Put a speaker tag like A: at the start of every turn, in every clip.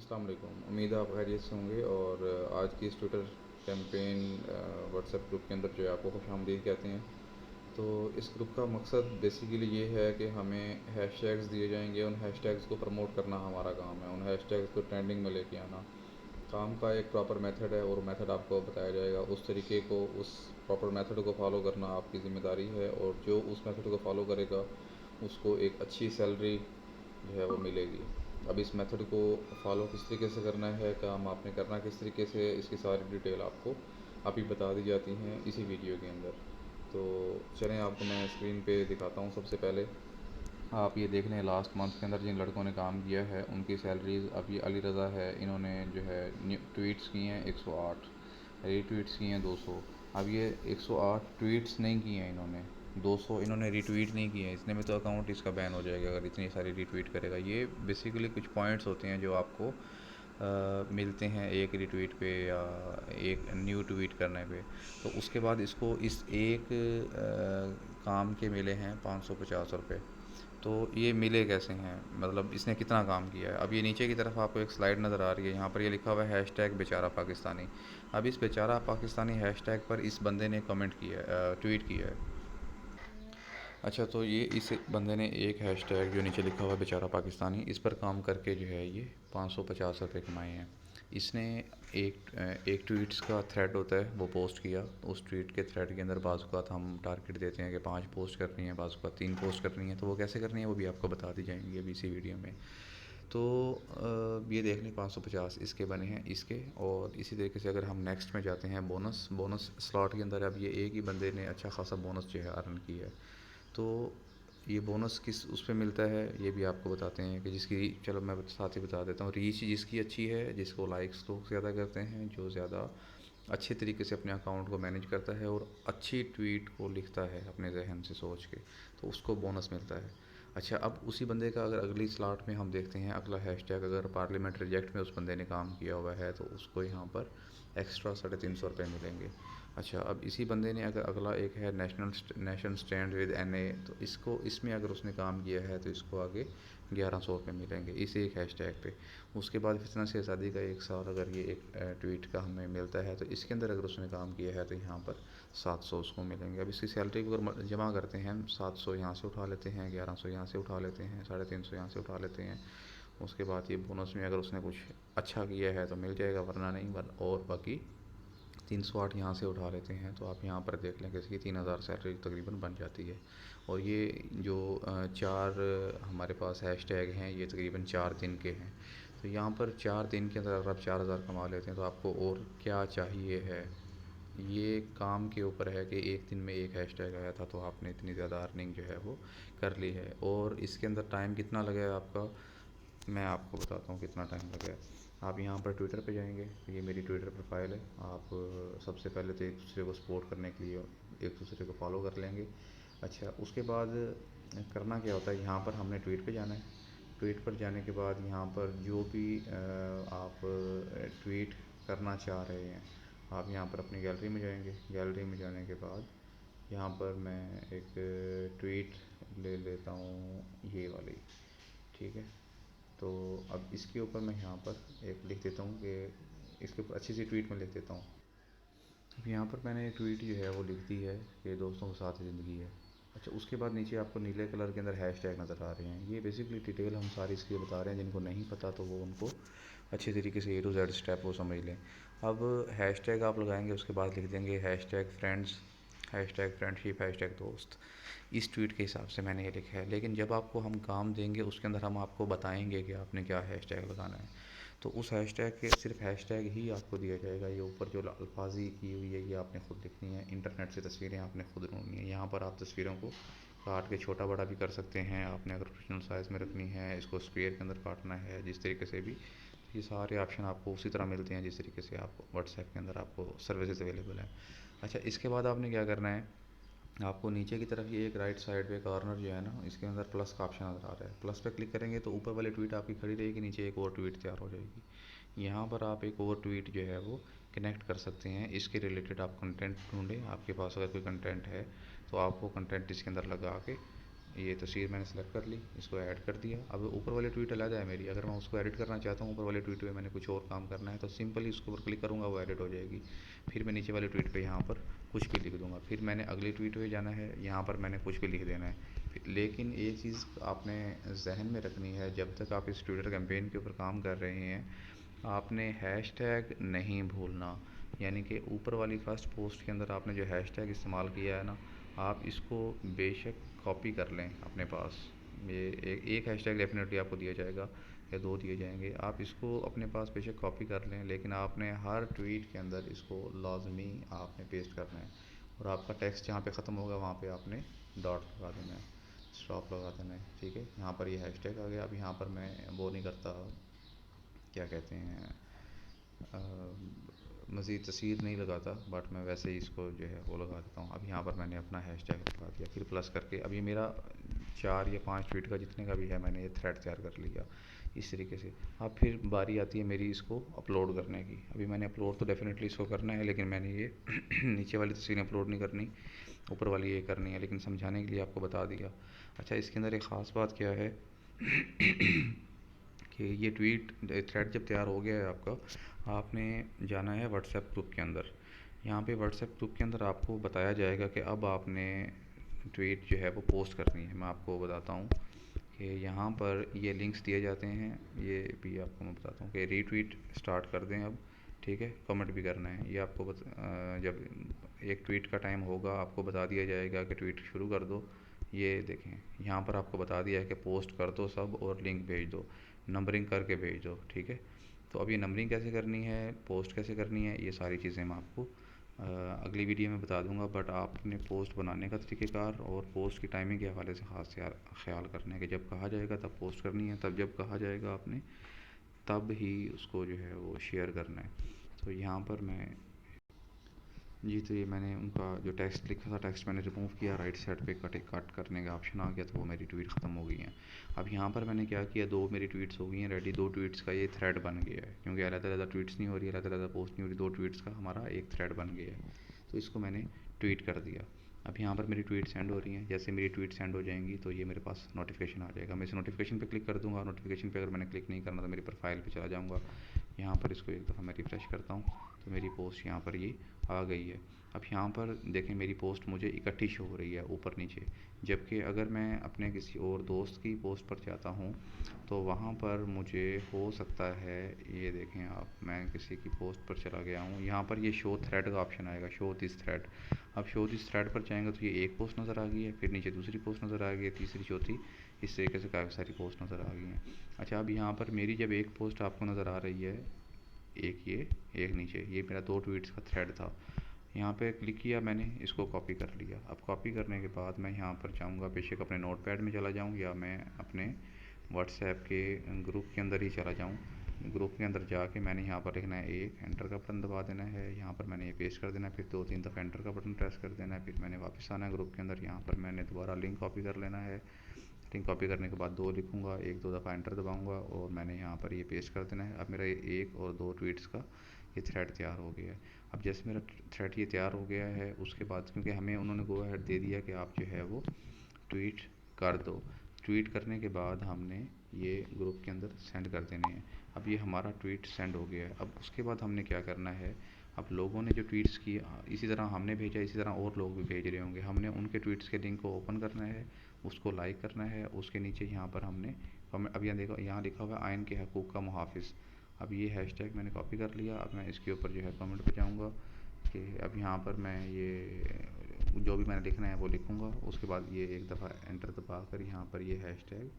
A: अस्सलाम वालेकुम। उम्मीद है आप खैरियत से होंगे और आज की इस ट्विटर कैंपेन व्हाट्सएप ग्रुप के अंदर जो है आपको खुशामदीद कहते हैं। तो इस ग्रुप का मकसद बेसिकली ये है कि हमें हैशटैग्स दिए जाएंगे, उन हैशटैग्स को प्रमोट करना हमारा काम है, उन हैशटैग्स को ट्रेंडिंग में लेके आना काम का एक प्रॉपर मेथड है और मेथड आपको बताया जाएगा। उस तरीके को, उस प्रॉपर मेथड को फॉलो करना आपकी ज़िम्मेदारी है और जो उस मेथड को फॉलो करेगा उसको एक अच्छी सैलरी जो है वो मिलेगी। अब इस मेथड को फॉलो किस तरीके से करना है, काम आपने करना किस तरीके से, इसकी सारी डिटेल आपको अभी बता दी जाती हैं इसी वीडियो के अंदर। तो चलें आपको मैं स्क्रीन पे दिखाता हूँ। सबसे पहले आप ये देख लें, लास्ट मंथ के अंदर जिन लड़कों ने काम किया है उनकी सैलरीज़। अभी अली रज़ा है, इन्होंने जो है ट्वीट्स किए हैं 108, रीट्वीट्स किए हैं 200। अब ये 108 ट्वीट्स नहीं किए हैं इन्होंने, 200 इन्होंने रीट्वीट नहीं किए हैं। इतने में तो अकाउंट इसका बैन हो जाएगा अगर इतनी सारी रीट्वीट करेगा। ये बेसिकली कुछ पॉइंट्स होते हैं जो आपको मिलते हैं एक रीट्वीट पे या एक न्यू ट्वीट करने पे। तो उसके बाद इसको इस एक काम के मिले हैं 550 रुपये। तो ये मिले कैसे हैं, मतलब इसने कितना काम किया है। अब ये नीचे की तरफ आपको एक स्लाइड नज़र आ रही है, यहाँ पर ये लिखा हुआ है हैशटैग बेचारा पाकिस्तानी। अब इस बेचारा पाकिस्तानी हैशटैग पर इस बंदे ने कमेंट किया है, ट्वीट किया है। अच्छा, तो ये इस बंदे ने एक हैशटैग जो नीचे लिखा हुआ है बेचारा पाकिस्तानी, इस पर काम करके जो है ये 550 रुपये कमाए हैं इसने। एक ट्वीट्स का थ्रेड होता है वो पोस्ट किया, उस ट्वीट के थ्रेड के अंदर बाज़ अवत हम टारगेट देते हैं कि 5 पोस्ट करनी है, बाज़ अवत 3 पोस्ट करनी है। तो वो कैसे करनी है वो भी आपको बता दी जाएंगी अभी इसी वीडियो में। तो ये देख लें 550 इसके बने हैं इसके। और इसी तरीके से अगर हम नेक्स्ट में जाते हैं, बोनस बोनस स्लॉट के अंदर अब ये एक ही बंदे ने अच्छा खासा बोनस जो है अर्न किया है। तो ये बोनस किस उस पे मिलता है ये भी आपको बताते हैं कि जिसकी, चलो मैं साथ ही बता देता हूँ, रीच जिसकी अच्छी है, जिसको लाइक्स लोग ज़्यादा करते हैं, जो ज़्यादा अच्छे तरीके से अपने अकाउंट को मैनेज करता है और अच्छी ट्वीट को लिखता है अपने जहन से सोच के, तो उसको बोनस मिलता है। अच्छा, अब उसी बंदे का अगर अगली स्लॉट में हम देखते हैं, अगला हैशटैग अगर पार्लियामेंट रिजेक्ट में उस बंदे ने काम किया हुआ है तो उसको यहाँ पर एक्स्ट्रा 350 रुपये मिलेंगे। अच्छा, अब इसी बंदे ने अगर अगला एक है नेशन स्टैंड विद NA, तो इसको इसमें अगर उसने काम किया है तो इसको आगे 1100 रुपये मिलेंगे इस एक हैशटैग पे। उसके बाद फितना से आज़ादी का 1 साल अगर ये एक ट्वीट का हमें मिलता है तो इसके अंदर अगर उसने काम किया है तो यहाँ पर 700 उसको मिलेंगे। अब इसकी सैलरी को अगर जमा करते हैं हम, 700 यहाँ से उठा लेते हैं, 1100 यहाँ से उठा लेते हैं, 350 यहाँ से उठा लेते हैं। उसके बाद ये बोनस में अगर उसने कुछ अच्छा किया है तो मिल जाएगा, वरना नहीं। और बाकी 308 यहाँ से उठा लेते हैं तो आप यहाँ पर देख लें कि इसकी 3000 सैलरी तकरीबन बन जाती है। और ये जो चार हमारे पास हैशटैग हैं ये तकरीबन 4 दिन के हैं। तो यहाँ पर 4 दिन के अंदर अगर आप 4000 कमा लेते हैं तो आपको और क्या चाहिए है। ये काम के ऊपर है कि एक दिन में एक हैशटैग आया था तो आपने इतनी ज़्यादा अर्निंग जो है वो कर ली है। और इसके अंदर टाइम कितना लगेगा आपका, मैं आपको बताता हूँ कितना टाइम लगा है। आप यहाँ पर ट्विटर पे जाएंगे, ये मेरी ट्विटर प्रोफाइल है। आप सबसे पहले तो एक दूसरे को सपोर्ट करने के लिए एक दूसरे को फॉलो कर लेंगे। अच्छा, उसके बाद करना क्या होता है, यहाँ पर हमने ट्वीट पे जाना है। ट्वीट पर जाने के बाद यहाँ पर जो भी आप ट्वीट करना चाह रहे हैं, आप यहाँ पर अपनी गैलरी में जाएंगे। गैलरी में जाने के बाद यहाँ पर मैं एक ट्वीट ले लेता हूँ, ये वाली, ठीक है। तो अब इसके ऊपर मैं यहाँ पर एक लिख देता हूँ कि इसके ऊपर अच्छी सी ट्वीट में लिख देता हूँ। अब यहाँ पर मैंने एक ट्वीट जो है वो लिख दी है कि दोस्तों के साथ ज़िंदगी है। अच्छा, उसके बाद नीचे आपको नीले कलर के अंदर हैशटैग नज़र आ रहे हैं। ये बेसिकली डिटेल हम सारी इसलिए बता रहे हैं, जिनको नहीं पता तो वो उनको अच्छे तरीके से A to Z स्टेप वो समझ लें। अब हैशटैग आप लगाएंगे, उसके बाद लिख देंगे hashtag friends, hashtag friendship, hashtag दोस्त। इस ट्वीट के हिसाब से मैंने ये लिखा है, लेकिन जब आपको हम काम देंगे उसके अंदर हम आपको बताएंगे कि आपने क्या हैशटैग लगाना है। तो उस हैशटैग के सिर्फ हैशटैग ही आपको दिया जाएगा। ये ऊपर जो अल्फाजी की हुई है ये आपने खुद लिखनी है। इंटरनेट से तस्वीरें आपने खुद ढूंढनी है। यहाँ पर आप तस्वीरों को काट के छोटा बड़ा भी कर सकते हैं, आपने अगर प्रोफेशनल साइज़ में रखनी है, इसको स्क्वायर के अंदर काटना है, जिस तरीके से भी, ये सारे ऑप्शन आपको उसी तरह मिलते हैं जिस तरीके से आपको व्हाट्सएप के अंदर आपको सर्विसेज अवेलेबल है। अच्छा, इसके बाद आपने क्या करना है, आपको नीचे की तरफ ये एक राइट साइड पे कॉर्नर जो है ना, इसके अंदर प्लस का ऑप्शन नज़र आ रहा है। प्लस पे क्लिक करेंगे तो ऊपर वाली ट्वीट आपकी खड़ी रहेगी, नीचे एक और ट्वीट तैयार हो जाएगी। यहाँ पर आप एक और ट्वीट जो है वो कनेक्ट कर सकते हैं। इसके रिलेटेड आप कंटेंट ढूंढें, आपके पास अगर कोई कंटेंट है तो आप वो कंटेंट इसके अंदर लगा के ये तस्वीर मैंने सेलेक्ट कर ली, इसको ऐड कर दिया। अब ऊपर वाली ट्वीट अलग है मेरी, अगर मैं उसको एडिट करना चाहता हूँ, ऊपर वाले ट्वीट पे मैंने कुछ और काम करना है तो सिंपली इसके ऊपर क्लिक करूँगा, वो एडिट हो जाएगी। फिर मैं नीचे वाले ट्वीट पे यहाँ पर कुछ भी लिख दूँगा, फिर मैंने अगली ट्वीट पे जाना है, यहाँ पर मैंने कुछ भी लिख देना है। लेकिन ये चीज़ आपने जहन में रखनी है, जब तक आप इस ट्विटर कैंपेन के ऊपर काम कर रहे हैं, आपने हैशटैग नहीं भूलना। यानी कि ऊपर वाली फर्स्ट पोस्ट के अंदर आपने जो हैशटैग इस्तेमाल किया है ना, आप इसको बेशक कॉपी कर लें अपने पास। ये एक हैशटैग डेफिनेटली आपको दिया जाएगा या दो दिए जाएंगे, आप इसको अपने पास बेशक कॉपी कर लें, लेकिन आपने हर ट्वीट के अंदर इसको लाजमी आपने पेस्ट करना है। और आपका टेक्स्ट जहाँ पे ख़त्म होगा वहाँ पे आपने डॉट लगा देना है, स्टॉप लगा देना है, ठीक है। यहाँ पर ये हैशटैग आ गया। अब यहाँ पर मैं वो नहीं करता, क्या कहते हैं, मज़ीद तस्वीर नहीं लगाता, बट मैं वैसे ही इसको जो है वो लगा देता हूँ। अब यहाँ पर मैंने अपना हैशटैग लगा दिया, फिर प्लस करके अब ये मेरा 4 या 5 ट्वीट का जितने का भी है मैंने ये थ्रेड तैयार कर लिया इस तरीके से। अब फिर बारी आती है मेरी इसको अपलोड करने की। अभी मैंने अपलोड तो डेफिनेटली इसको करना है, लेकिन मैंने ये नीचे वाली तस्वीरें अपलोड नहीं करनी, ऊपर वाली ये करनी है, लेकिन समझाने के लिए आपको बता दिया। अच्छा, इसके अंदर एक ख़ास बात क्या है कि ये ट्वीट थ्रेड जब तैयार हो गया है आपका, आपने जाना है व्हाट्सएप ग्रुप के अंदर। यहाँ पे व्हाट्सएप ग्रुप के अंदर आपको बताया जाएगा कि अब आपने ट्वीट जो है वो पोस्ट करनी है। मैं आपको बताता हूँ कि यहाँ पर ये लिंक्स दिए जाते हैं, ये भी आपको मैं बताता हूँ कि रीट्वीट स्टार्ट कर दें अब, ठीक है। कमेंट भी करना है, ये आपको जब एक ट्वीट का टाइम होगा आपको बता दिया जाएगा कि ट्वीट शुरू कर दो। ये देखें, यहाँ पर आपको बता दिया है कि पोस्ट कर दो सब और लिंक भेज दो, नंबरिंग करके भेज दो, ठीक है। तो अब ये नंबरिंग कैसे करनी है, पोस्ट कैसे करनी है, ये सारी चीज़ें मैं आपको अगली वीडियो में बता दूंगा। बट आपने पोस्ट बनाने का तरीक़ेकार और पोस्ट की टाइमिंग के हवाले से ख़ास ख्याल करना है कि जब कहा जाएगा तब पोस्ट करनी है, तब जब कहा जाएगा आपने तब ही उसको जो है वो शेयर करना है। तो यहाँ पर मैं जी, तो ये मैंने उनका जो टेक्स्ट लिखा था, टेक्स्ट मैंने रिमूव किया, राइट साइड पे कट करने का ऑप्शन आ गया, तो वो मेरी ट्वीट ख़त्म हो गई हैं। अब यहाँ पर मैंने क्या किया, दो मेरी ट्वीट्स हो गई हैं रेडी, दो ट्वीट्स का ये थ्रेड बन गया है, क्योंकि अलग-अलग ट्वीट्स नहीं हो रही, अलग-अलग पोस्ट नहीं हो रही, दो ट्वीट्स का हमारा एक थ्रेड बन गया है। तो इसको मैंने ट्वीट कर दिया। अब यहाँ पर मेरी ट्वीट सेंड हो रही हैं, जैसे मेरी ट्वीट सेंड हो जाएंगी तो ये मेरे पास नोटिफिकेशन आ जाएगा। मैं इस नोटिफिकेशन पे क्लिक कर दूँगा। नोटिफिकेशन पे अगर मैंने क्लिक नहीं करना तो मेरी प्रोफाइल पे चला जाऊँगा, यहाँ पर इसको एक दफ़ा मैं रिफ़्रेश करता हूँ तो मेरी पोस्ट यहाँ पर ये आ गई है। अब यहाँ पर देखें, मेरी पोस्ट मुझे इकट्ठी शो हो रही है ऊपर नीचे, जबकि अगर मैं अपने किसी और दोस्त की पोस्ट पर जाता हूँ तो वहाँ पर मुझे हो सकता है, ये देखें आप, मैं किसी की पोस्ट पर चला गया हूँ, यहाँ पर ये शो थ्रेड का ऑप्शन आएगा, शो दिस थ्रेड। अब शो दिस थ्रेड पर जाएंगे तो ये एक पोस्ट नज़र आ गई है, फिर नीचे दूसरी पोस्ट नज़र आ गई है, तीसरी, चौथी, इस तरीके से काफ़ी सारी पोस्ट नज़र आ गई हैं। अच्छा, अब यहाँ पर मेरी जब एक पोस्ट आपको नज़र आ रही है, एक ये, एक नीचे, ये मेरा दो ट्वीट्स का थ्रेड था, यहाँ पे क्लिक किया मैंने, इसको कॉपी कर लिया। अब कॉपी करने के बाद मैं यहाँ पर जाऊँगा, बेशक अपने नोटपैड में चला जाऊँ या मैं अपने व्हाट्सएप के ग्रुप के अंदर ही चला जाऊँ। ग्रुप के अंदर जाके मैंने यहाँ पर लिखना है, एक एंटर का बटन दबा देना है, यहाँ पर मैंने ये पेस्ट कर देना है, फिर 2-3 दफ़ा एंटर का बटन प्रेस कर देना है, फिर मैंने वापस आना है ग्रुप के अंदर, यहाँ पर मैंने दोबारा लिंक कॉपी कर लेना है। लिंक कॉपी करने के बाद दो लिखूँगा, एक दो दफ़ा एंटर दबाऊँगा और मैंने यहाँ पर ये पेस्ट कर देना है। अब मेरा एक और दो ट्वीट्स का ये थ्रेड तैयार हो गया है। अब जैसे मेरा थ्रेड ये तैयार हो गया है, उसके बाद क्योंकि हमें उन्होंने गो अहेड दे दिया कि आप जो है वो ट्वीट कर दो, ट्वीट करने के बाद हमने ये ग्रुप के अंदर सेंड कर देने हैं। अब ये हमारा ट्वीट सेंड हो गया है। अब उसके बाद हमने क्या करना है, अब लोगों ने जो ट्वीट्स किए इसी तरह हमने भेजा, इसी तरह और लोग भी भेज रहे होंगे, हमने उनके ट्वीट्स के लिंक को ओपन करना है, उसको लाइक करना है, उसके नीचे यहाँ पर हमने कमेंट, अब यहाँ देखो, यहाँ लिखा हुआ है आयन के हकूक़ का मुहाफ़िज़। अब ये हैशटैग मैंने कॉपी कर लिया। अब मैं इसके ऊपर जो है कमेंट पे जाऊँगा कि अब यहाँ पर मैं ये जो भी मैंने लिखना है वो लिखूँगा, उसके बाद ये एक दफ़ा एंटर दबा कर यहाँ पर ये हैशटैग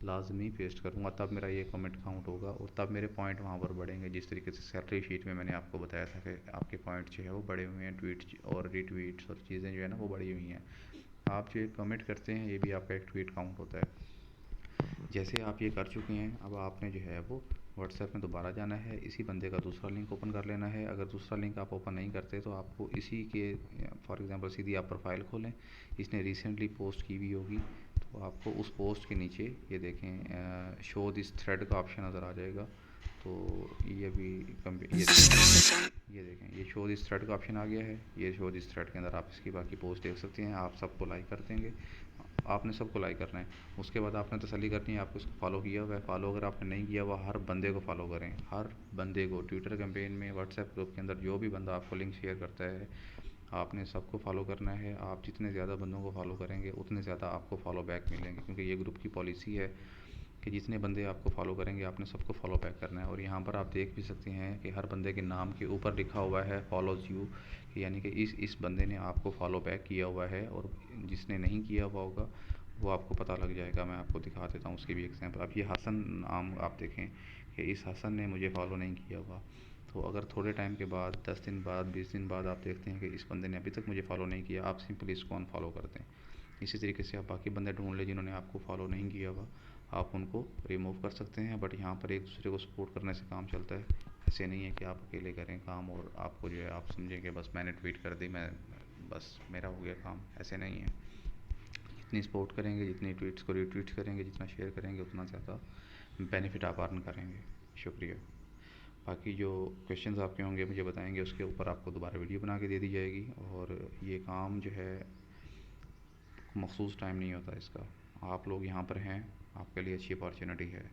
A: लाजमी पेस्ट करूँगा, तब मेरा ये कमेंट काउंट होगा और तब मेरे पॉइंट वहाँ पर बढ़ेंगे। जिस तरीके से सैलरी शीट में मैंने आपको बताया था कि आपके पॉइंट जो है वो बढ़े हुए हैं, ट्वीट्स और रीट्वीट्स और चीज़ें जो है ना वो बढ़ी हुई हैं। आप जो कमेंट करते हैं ये भी आपका एक ट्वीट काउंट होता है। जैसे आप ये कर चुके हैं, अब आपने जो है वो व्हाट्सएप में दोबारा जाना है, इसी बंदे का दूसरा लिंक ओपन कर लेना है। अगर दूसरा लिंक आप ओपन नहीं करते तो आपको इसी के, फॉर एग्ज़ाम्पल सीधी आप प्रोफाइल खोलें, इसने रिसेंटली पोस्ट की हुई होगी तो आपको उस पोस्ट के नीचे ये देखें शो दिस थ्रेड का ऑप्शन नज़र आ जाएगा। तो ये भी ये देखें, ये शो दिस थ्रेड का ऑप्शन आ गया है। ये शो दिस थ्रेड के अंदर आप इसकी बाकी पोस्ट देख सकते हैं, आप सबको लाइक कर देंगे। आपने सबको लाइक करना है। उसके बाद आपने तसल्ली करनी है आपको उसको फॉलो किया हुआ है। फॉलो अगर आपने नहीं किया हुआ, हर बंदे को फॉलो करें, हर बंदे को। ट्विटर कैंपेन में, व्हाट्सएप ग्रुप के अंदर जो भी बंदा आपको लिंक शेयर करता है, आपने सबको फॉलो करना है। आप जितने ज़्यादा बंदों को फॉलो करेंगे उतने ज़्यादा आपको फॉलो बैक मिलेंगे, क्योंकि ये ग्रुप की पॉलिसी है कि जितने बंदे आपको फॉलो करेंगे आपने सबको फॉलो बैक करना है। और यहाँ पर आप देख भी सकते हैं कि हर बंदे के नाम के ऊपर लिखा हुआ है फॉलोज़ यू, यानी कि इस बंदे ने आपको फॉलो बैक किया हुआ है। और जिसने नहीं किया हुआ होगा वो आपको पता लग जाएगा। मैं आपको दिखा देता हूँ उसकी भी एग्जांपल। अब ये हसन नाम आप देखें कि इस हसन ने मुझे फॉलो नहीं किया हुआ। तो अगर थोड़े टाइम के बाद, 10 दिन बाद, 20 दिन बाद आप देखते हैं कि इस बंदे ने अभी तक मुझे फॉलो नहीं किया, आप सिंपली इसको अनफॉलो कर दें। इसी तरीके से आप बाकी बंदे ढूंढ लें जिन्होंने आपको फॉलो नहीं किया हुआ, आप उनको रिमूव कर सकते हैं। बट यहाँ पर एक दूसरे को सपोर्ट करने से काम चलता है। ऐसे नहीं है कि आप अकेले करें काम और आपको जो है आप समझें कि बस मैंने ट्वीट कर दी, मैं बस मेरा हो गया काम। ऐसे नहीं है। जितनी सपोर्ट करेंगे, जितनी ट्वीट्स को रीट्वीट करेंगे, जितना शेयर करेंगे, उतना ज़्यादा बेनिफिट आप अर्न करेंगे। शुक्रिया। बाकी जो क्वेश्चंस आपके होंगे मुझे बताएंगे, उसके ऊपर आपको दोबारा वीडियो बना के दे दी जाएगी। और ये काम जो है मखसूस टाइम नहीं होता इसका। आप लोग यहाँ पर हैं, आपके लिए अच्छी अपॉर्चुनिटी है।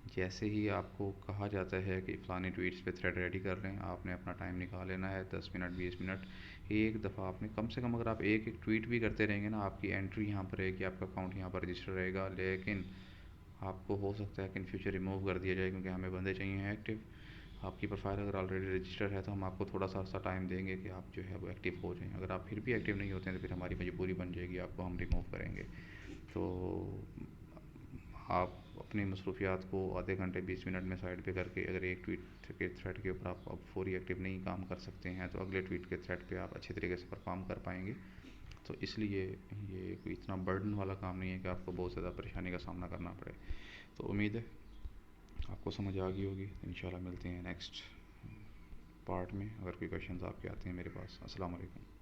A: जैसे ही आपको कहा जाता है कि फ़लानी ट्वीट्स पे थ्रेड रेडी कर लें, आपने अपना टाइम निकाल लेना है, 10 मिनट, 20 मिनट। एक दफ़ा आपने कम से कम, अगर आप एक एक ट्वीट भी करते रहेंगे ना, आपकी एंट्री यहाँ पर रहेगी, आपका अकाउंट यहाँ पर रजिस्टर रहेगा। लेकिन आपको हो सकता है कि इन फ्यूचर रिमूव कर दिया जाए, क्योंकि हमें बंदे चाहिए हैं एक्टिव। आपकी प्रोफाइल अगर ऑलरेडी रजिस्टर है तो हम आपको थोड़ा सा टाइम देंगे कि आप जो है वो एक्टिव हो जाएं। अगर आप फिर भी एक्टिव नहीं होते हैं तो फिर हमारी मजबूरी बन जाएगी, आपको हम रिमूव करेंगे। तो आप अपनी मसरूफियात को आधे घंटे, 20 मिनट में साइड पे करके, अगर एक ट्वीट के थ्रेड के ऊपर आप अब फौरी एक्टिव नहीं काम कर सकते हैं, तो अगले ट्वीट के थ्रेड पे आप अच्छे तरीके से परफॉर्म कर पाएंगे। तो इसलिए ये कोई इतना बर्डन वाला काम नहीं है कि आपको बहुत ज़्यादा परेशानी का सामना करना पड़े। तो उम्मीद है आपको समझ आ गई होगी। इंशाल्लाह मिलते हैं नेक्स्ट पार्ट में, अगर कोई क्वेश्चंस आपके आते हैं मेरे पास। अस्सलाम वालेकुम।